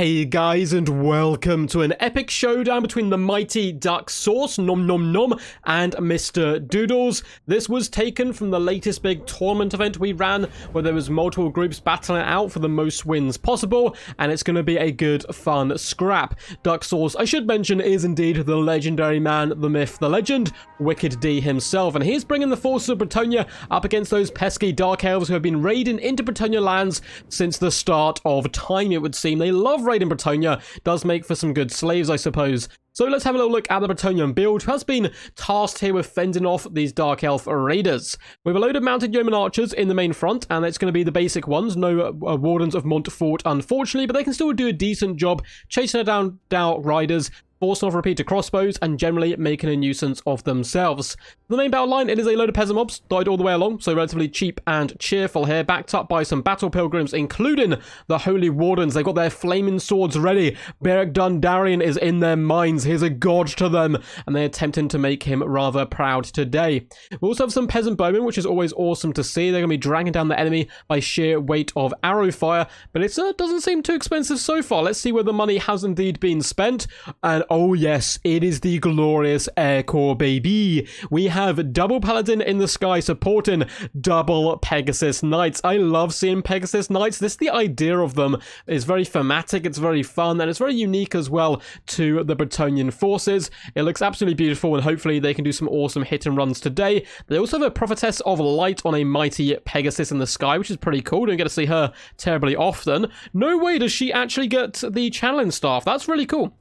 Hey guys, and welcome to an epic showdown between the mighty Duck Sauce, nom nom nom, and Mr. Doodles. This was taken from the latest big tournament event we ran, where there was multiple groups battling it out for the most wins possible, and it's going to be a good, fun scrap. Duck Sauce, I should mention, is indeed the legendary man, the myth, the legend, Wicked D himself, and he's bringing the forces of Bretonnia up against those pesky Dark Elves who have been raiding into Bretonnia lands since the start of time, it would seem. They love raiding Bretonnia, does make for some good slaves, I suppose. So let's have a little look at the Bretonnia Build, who has been tasked here with fending off these Dark Elf raiders. We have a load of mounted yeoman archers in the main front, and it's going to be the basic ones. No Wardens of Montfort, unfortunately, but they can still do a decent job chasing down Dark Riders, forcing off repeater crossbows, and generally making a nuisance of themselves. The main battle line, it is a load of peasant mobs, died all the way along, so relatively cheap and cheerful here, backed up by some battle pilgrims, including the Holy Wardens. They've got their flaming swords ready. Beric Dundarian is in their minds. He's a god to them, and they're attempting to make him rather proud today. We also have some peasant bowmen, which is always awesome to see. They're going to be dragging down the enemy by sheer weight of arrow fire, but it doesn't seem too expensive so far. Let's see where the money has indeed been spent, and oh yes, it is the glorious Air Corps, baby. We have double Paladin in the sky supporting double Pegasus Knights. I love seeing Pegasus Knights. The idea of them is very thematic, it's very fun, and it's very unique as well to the Bretonnian forces. It looks absolutely beautiful, and hopefully they can do some awesome hit and runs today. They also have a Prophetess of Light on a mighty Pegasus in the sky, which is pretty cool. Don't get to see her terribly often. No way does she actually get the channeling staff. That's really cool.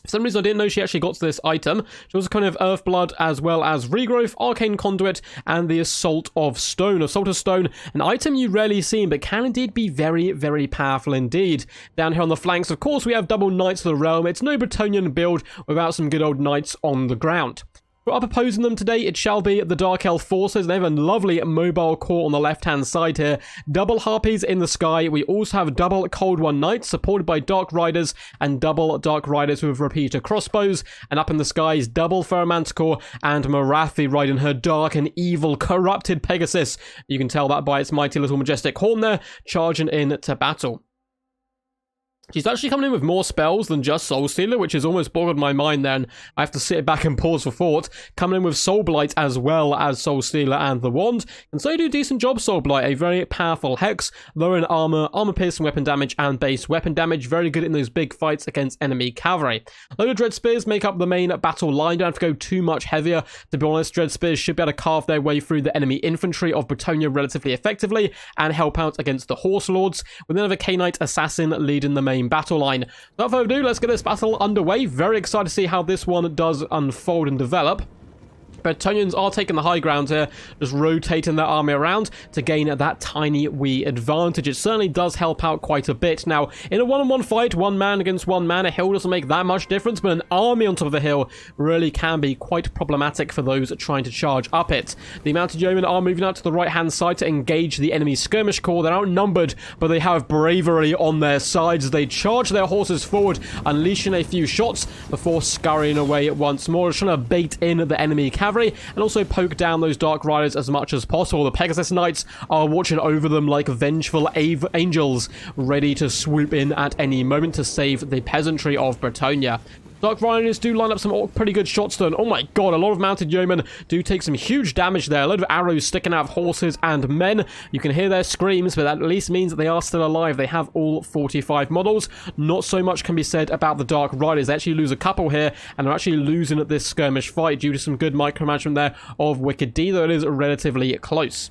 For some reason, I didn't know she actually got to this item. She was kind of Earthblood, as well as Regrowth, Arcane Conduit, and the Assault of Stone. Assault of Stone, an item you rarely see, but can indeed be very, very powerful indeed. Down here on the flanks, of course, we have double Knights of the Realm. It's no Bretonnian build without some good old Knights on the ground. Up opposing them today, it shall be the Dark Elf forces. They have a lovely mobile core on the left-hand side here. Double Harpies in the sky. We also have double Cold One Knights supported by Dark Riders and double Dark Riders with repeater crossbows. And up in the skies, double Manticore and Morathi riding her dark and evil corrupted Pegasus. You can tell that by its mighty little majestic horn there, charging in to battle. She's actually coming in with more spells than just Soul Stealer, which has almost boggled my mind then. I have to sit back and pause for thought. Coming in with Soul Blight as well as Soul Stealer and the Wand. And so do a decent job, Soul Blight. A very powerful hex, lowering armor, armor-piercing weapon damage, and base weapon damage. Very good in those big fights against enemy cavalry. A load of Dread Spears make up the main battle line. Don't have to go too much heavier. To be honest, Dread Spears should be able to carve their way through the enemy infantry of Bretonnia relatively effectively and help out against the Horse Lords, with another K-Knight Assassin leading the main battle line. Without further ado, let's get this battle underway. Very excited to see how this one does unfold and develop. Bretonnians are taking the high ground here, just rotating their army around to gain that tiny wee advantage. It certainly does help out quite a bit. Now, in a one-on-one fight, one man against one man, a hill doesn't make that much difference, but an army on top of the hill really can be quite problematic for those trying to charge up it. The mounted yeomen are moving out to the right-hand side to engage the enemy skirmish corps. They're outnumbered, but they have bravery on their sides. They charge their horses forward, unleashing a few shots before scurrying away once more, trying to bait in the enemy cavalry and also poke down those Dark Riders as much as possible. The Pegasus Knights are watching over them like vengeful angels, ready to swoop in at any moment to save the peasantry of Bretonnia. Dark Riders do line up some pretty good shots though, and oh my god, a lot of mounted yeomen do take some huge damage there. A load of arrows sticking out of horses and men. You can hear their screams, but that at least means that they are still alive. They have all 45 models. Not so much can be said about the Dark Riders. They actually lose a couple here, and are actually losing at this skirmish fight due to some good micromanagement there of Wicked D, though it is relatively close.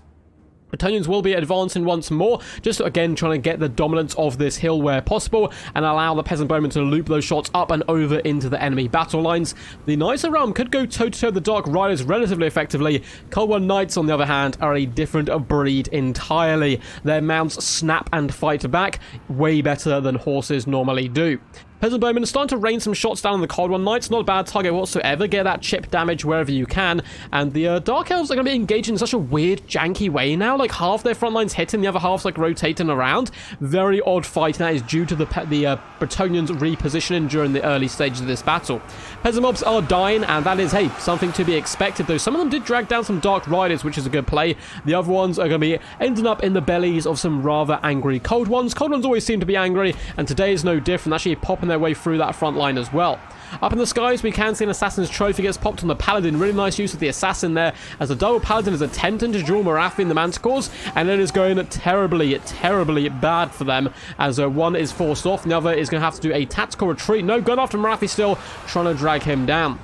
Bretonnians will be advancing once more, just again trying to get the dominance of this hill where possible and allow the peasant bowmen to loop those shots up and over into the enemy battle lines. The Knights of the Realm could go toe-to-toe with the Dark Riders relatively effectively. Cold One Knights, on the other hand, are a different breed entirely. Their mounts snap and fight back way better than horses normally do. Peasant Bowman starting to rain some shots down on the Cold One Knights. Not a bad target whatsoever. Get that chip damage wherever you can. And the Dark Elves are going to be engaged in such a weird, janky way now. Like, half their front line's hitting, the other half's, like, rotating around. Very odd fight, and that is due to the Bretonnians repositioning during the early stages of this battle. Peasant mobs are dying, and that is, hey, something to be expected, though. Some of them did drag down some Dark Riders, which is a good play. The other ones are going to be ending up in the bellies of some rather angry Cold Ones. Cold Ones always seem to be angry, and today is no different, actually popping their way through that front line as well. Up in the skies, we can see an Assassin's Trophy gets popped on the Paladin. Really nice use of the Assassin there, as the double Paladin is attempting to duel Morathi and the Manticores, and it is going terribly, terribly bad for them, as one is forced off, and the other is going to have to do a tactical retreat. No, gun after Morathi still, trying to drag him down.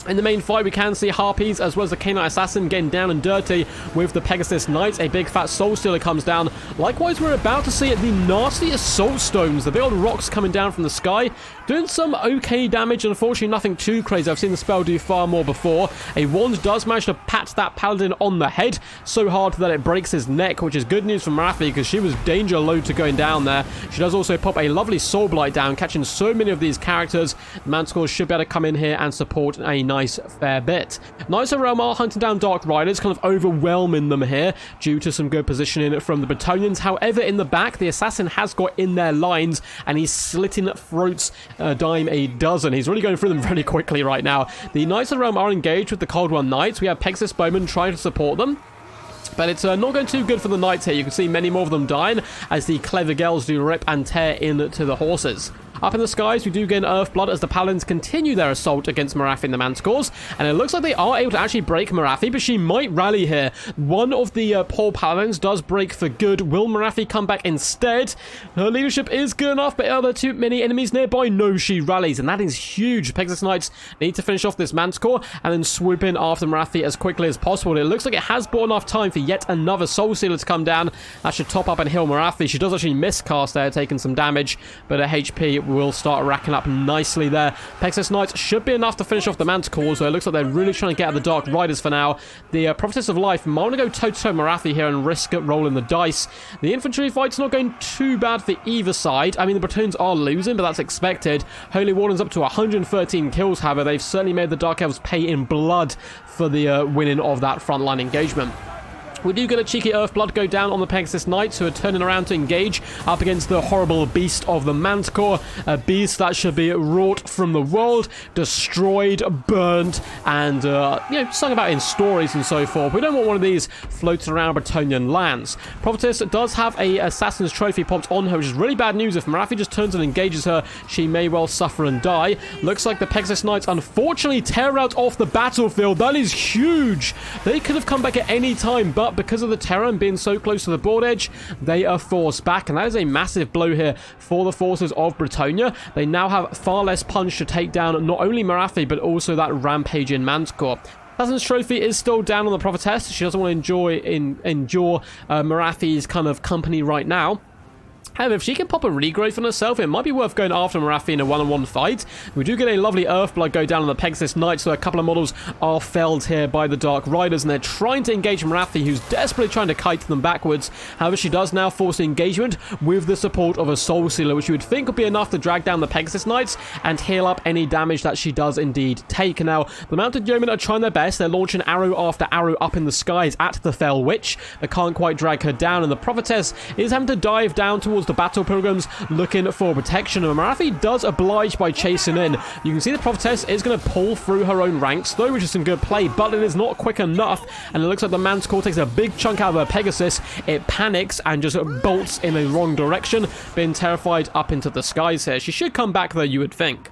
In the main fight, we can see Harpies as well as the Canine Assassin getting down and dirty with the Pegasus Knight. A big fat Soul Stealer comes down. Likewise, we're about to see the nasty Assault Stones, the big old rocks coming down from the sky, doing some okay damage. Unfortunately, nothing too crazy. I've seen the spell do far more before. A wand does manage to pat that Paladin on the head so hard that it breaks his neck, which is good news for Morathi because she was danger low to going down there. She does also pop a lovely Soul Blight down, catching so many of these characters. The Manticores should be able to come in here and support a nice fair bit. Knights of Realm are hunting down Dark Riders, kind of overwhelming them here due to some good positioning from the Bretonnians. However, in the back, the Assassin has got in their lines and he's slitting throats a dime a dozen. He's really going through them very quickly right now. The Knights of Realm are engaged with the Cold One Knights. We have Pegasus Bowman trying to support them, but it's not going too good for the Knights here. You can see many more of them dying as the clever girls do rip and tear into the horses. Up in the skies, we do gain Earthblood as the Paladins continue their assault against Morathi and the Manticores, and it looks like they are able to actually break Morathi, but she might rally here. One of the poor Paladins does break for good. Will Morathi come back instead? Her leadership is good enough, but are there too many enemies nearby? No, she rallies, and that is huge. Pegasus Knights need to finish off this Manticore and then swoop in after Morathi as quickly as possible. It looks like it has bought enough time for yet another Soul Stealer to come down. That should top up and heal Morathi. She does actually miscast there, taking some damage, but her HP will start racking up nicely there. Pegasus Knights should be enough to finish off the Manticore, so it looks like they're really trying to get at the Dark Riders for now. The Prophetess of Life might want to go toe-to-toe Morathi here and risk rolling the dice. The infantry fight's not going too bad for either side. I mean, the Bretonnians are losing, but that's expected. Holy Warden's up to 113 kills, however. They've certainly made the Dark Elves pay in blood for the winning of that frontline engagement. We do get a cheeky Earthblood go down on the Pegasus Knights, who are turning around to engage up against the horrible beast of the Manticore. A beast that should be wrought from the world, destroyed, burnt, and, sung about in stories and so forth. We don't want one of these floating around Bretonnian lands. Prophetess does have a Assassin's Trophy popped on her, which is really bad news. If Morathi just turns and engages her, she may well suffer and die. Looks like the Pegasus Knights unfortunately tear out off the battlefield. That is huge. They could have come back at any time, but because of the terror and being so close to the board edge, they are forced back, and that is a massive blow here for the forces of Bretonnia. They now have far less punch to take down not only Morathi, but also that rampaging Manticore. Assassin's Trophy is still down on the Prophetess. She doesn't want to endure Morathi's kind of company right now. However, if she can pop a regrowth on herself, it might be worth going after Morathi in a one-on-one fight. We do get a lovely Earthblood go down on the Pegasus Knights, so a couple of models are felled here by the Dark Riders, and they're trying to engage Morathi, who's desperately trying to kite them backwards. However, she does now force engagement with the support of a Soul Stealer, which you would think would be enough to drag down the Pegasus Knights and heal up any damage that she does indeed take. Now, the Mounted Yeomen are trying their best. They're launching arrow after arrow up in the skies at the Fell Witch. They can't quite drag her down, and the Prophetess is having to dive down towards the Battle Pilgrims looking for protection, and Morathi does oblige by chasing in. You can see the Prophetess is going to pull through her own ranks, though, which is some good play, but it is not quick enough, and it looks like the Manticore takes a big chunk out of her Pegasus. It panics and just bolts in the wrong direction, being terrified up into the skies here. She should come back, though, you would think.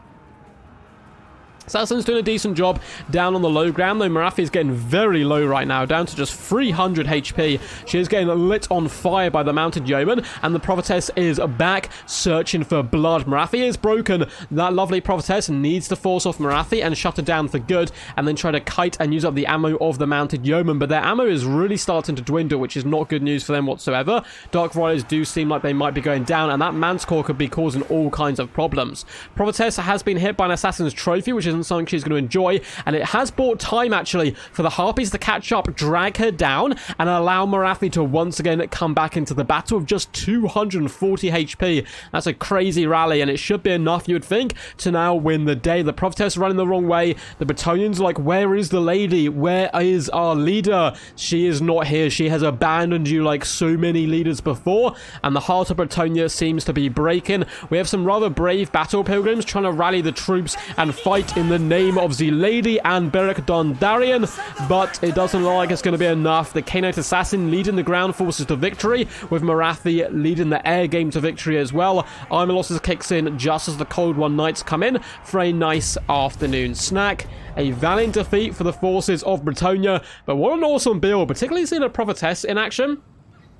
Assassin's doing a decent job down on the low ground, though Morathi is getting very low right now, down to just 300 HP. She is getting lit on fire by the Mounted Yeoman, and the Prophetess is back searching for blood. Morathi is broken. That lovely Prophetess needs to force off Morathi and shut her down for good, and then try to kite and use up the ammo of the Mounted Yeoman, but their ammo is really starting to dwindle, which is not good news for them whatsoever. Dark Riders do seem like they might be going down, and that Manticore could be causing all kinds of problems. Prophetess has been hit by an Assassin's Trophy, which is isn't something she's going to enjoy, and it has bought time, actually, for the Harpies to catch up, drag her down, and allow Morathi to once again come back into the battle with just 240 HP. That's a crazy rally, and it should be enough, you would think, to now win the day. The Prophetess running the wrong way. The Bretonnians are like, where is the lady? Where is our leader? She is not here. She has abandoned you like so many leaders before, and the heart of Bretonnia seems to be breaking. We have some rather brave battle pilgrims trying to rally the troops and fight in the name of the Lady and Beric Dondarrion, but it doesn't look like it's going to be enough. The Canaanite Assassin leading the ground forces to victory, with Morathi leading the air game to victory as well. Armor losses kicks in just as the Cold One Knights come in for a nice afternoon snack. A valiant defeat for the forces of Bretonnia, but what an awesome build, particularly seeing a Prophetess in action.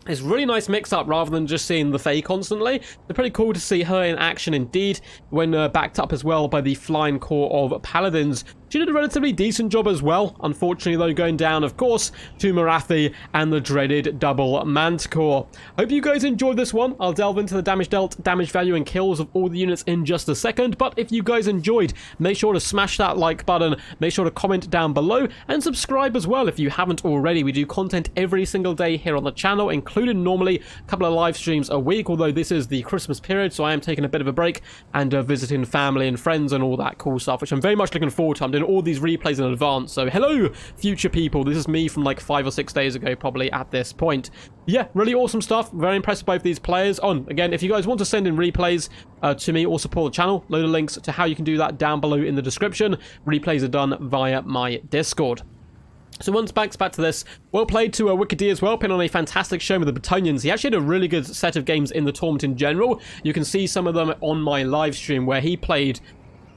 It's a really nice mix-up rather than just seeing the Fae constantly. It's pretty cool to see her in action indeed, when backed up as well by the flying corps of Paladins. She did a relatively decent job as well, unfortunately though going down, of course, to Morathi and the dreaded double Manticore. Hope you guys enjoyed this one. I'll delve into the damage dealt, damage value and kills of all the units in just a second, but if you guys enjoyed, make sure to smash that like button, make sure to comment down below, and subscribe as well if you haven't already. We do content every single day here on the channel, including normally a couple of live streams a week, although this is the Christmas period, so I am taking a bit of a break and visiting family and friends and all that cool stuff, which I'm very much looking forward to. I'm doing all these replays in advance, so hello future people, this is me from like 5 or 6 days ago probably at this point. Yeah, really awesome stuff, very impressed by both these players. Again, if you guys want to send in replays to me or support the channel, load of links to how you can do that down below in the description. Replays are done via my Discord. So once back to this, well played to Wicked D as well, putting on a fantastic show with the Bretonnians. He actually had a really good set of games in the tournament in general. You can see some of them on my live stream where he played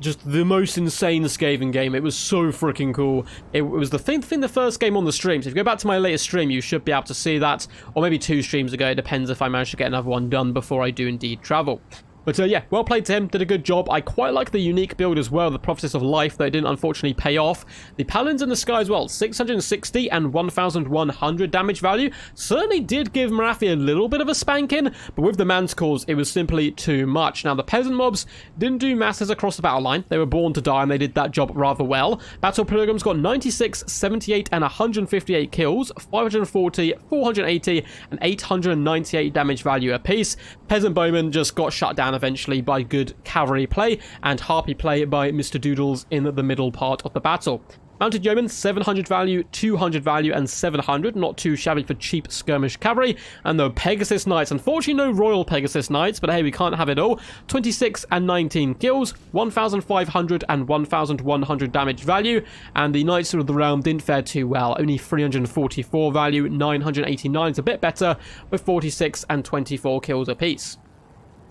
just the most insane Skaven game. It was so freaking cool. It was the first game on the stream. So if you go back to my latest stream, you should be able to see that, or maybe 2 streams ago. It depends if I manage to get another one done before I do indeed travel. But yeah, well played to him, did a good job. I quite like the unique build as well, the Prophetess of Life, that it didn't unfortunately pay off. The Paladins in the Sky as well, 660 and 1,100 damage value. Certainly did give Morathi a little bit of a spanking, but with the Manticores, it was simply too much. Now, the Peasant mobs didn't do masses across the battle line. They were born to die, and they did that job rather well. Battle Pilgrims got 96, 78, and 158 kills, 540, 480, and 898 damage value apiece. Peasant Bowmen just got shut down eventually by good cavalry play and harpy play by Mr. Doodles in the middle part of the battle. Mounted Yeomen, 700 value, 200 value, and 700. Not too shabby for cheap skirmish cavalry. And the Pegasus Knights, unfortunately no Royal Pegasus Knights, but hey, we can't have it all. 26 and 19 kills, 1,500 and 1,100 damage value. And the Knights of the Realm didn't fare too well. Only 344 value, 989 is a bit better, with 46 and 24 kills apiece.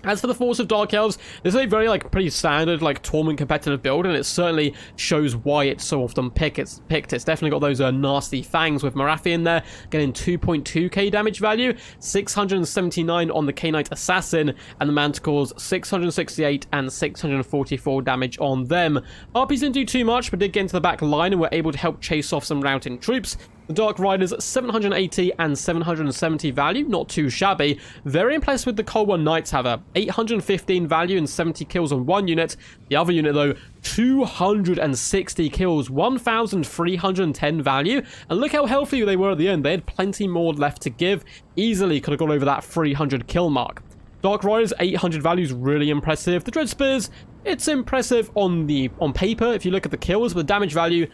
As for the Force of Dark Elves, this is a very, pretty standard, tournament competitive build, and it certainly shows why it's so often picked. It's definitely got those nasty fangs with Morathi in there, getting 2.2k damage value, 679 on the Canaanite Assassin, and the Manticores, 668 and 644 damage on them. Harpies didn't do too much, but did get into the back line and were able to help chase off some routing troops. The Dark Riders, 780 and 770 value, not too shabby. Very impressed with the Cold One Knights, however. 815 value and 70 kills on one unit. The other unit, though, 260 kills, 1,310 value. And look how healthy they were at the end. They had plenty more left to give. Easily could have gone over that 300 kill mark. Dark Riders, 800 value is really impressive. The Dread Spears, it's impressive on paper if you look at the kills, but damage value,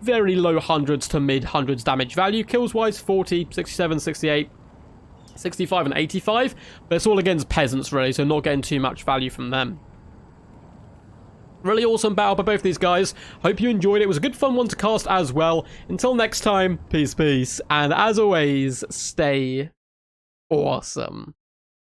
very low hundreds to mid hundreds damage value. Kills wise, 40, 67, 68, 65 and 85, but it's all against peasants really, so not getting too much value from them. Really awesome battle by both these guys. Hope you enjoyed it. It was a good fun one to cast as well. Until next time, peace, and as always, stay awesome.